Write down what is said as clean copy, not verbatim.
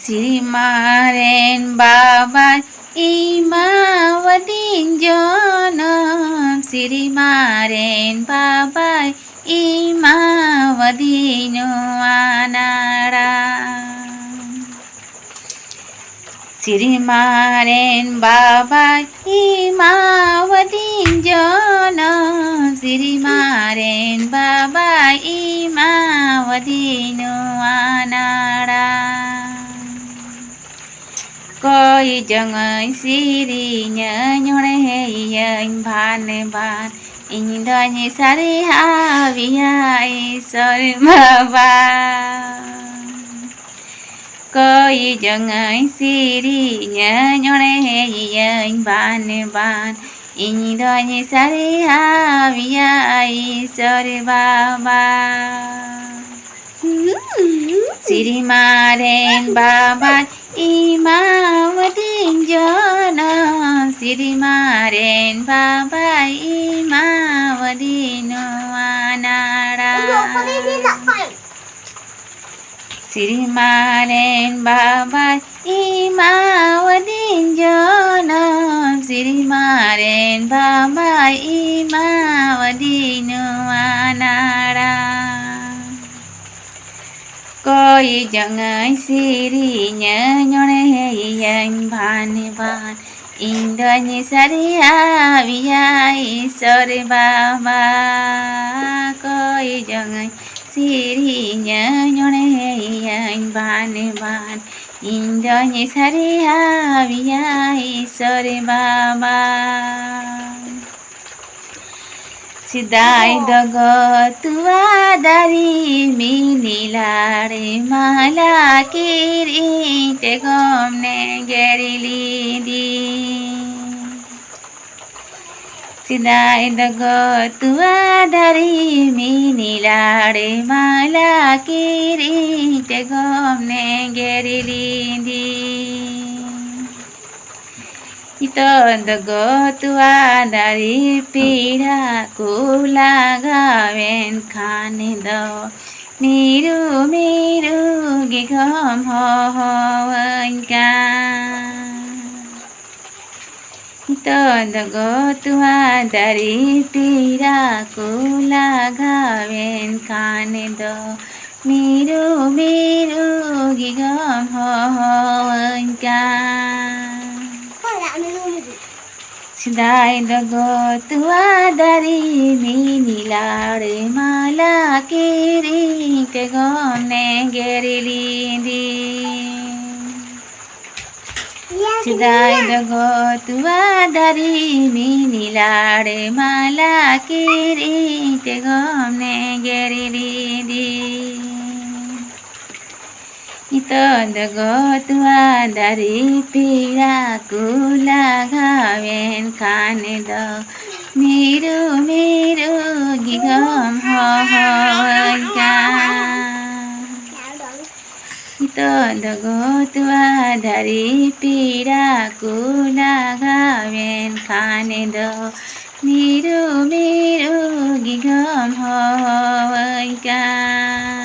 Sirimaaren Baba Imawadin Janam Sirimaaren Baba Imawadinu Anara Sirimaaren Baba Imawadin Janam Sirimaaren Baba Imawadinu Anara Coi chẳng ơi siri nhớ nhớ này anh ban ban in đôi như sari ha vi ai sari ma ba Coi chẳng ơi siri nhớ nhớ này anh ban ban in đôi như sari ha vi ai sari ba ba Sirimaaren Baba Imawadin Janam Sirimaaren Baba Imawadinu Anara Sirimaaren Baba Imawadin Janam Sirimaaren Baba Imawadinu Anara Coi chẳng ai siri nhớ nhớ này anh ban ban in đôi như sari ha vi ai sari ba ba coi chẳng ai siri nhớ nhớ này anh ban ban in đôi như sari ha vi ai sari ba ba Sidai dago tua dari minilare mala kiri te gomne gerili di Sidai dago tua dari minilare mala kiri te gomne gerili di Ito dago tua dari pira kula gawen kane do miru miru gigom ho ho ka Ito dago tua dari pira kula gawen kane do miru miru gigom ho ho ka Sidai dago tua dari minilare mala kiri te gomne gerili di Sidai dago tua dari minilare mala kiri te gomne gerili di Ito dago tua dari pira kula gawen kane do miru miru gigom ho ho ka Ito dago tua dari pira kula gawen kane do miru miru gigom ho ho ka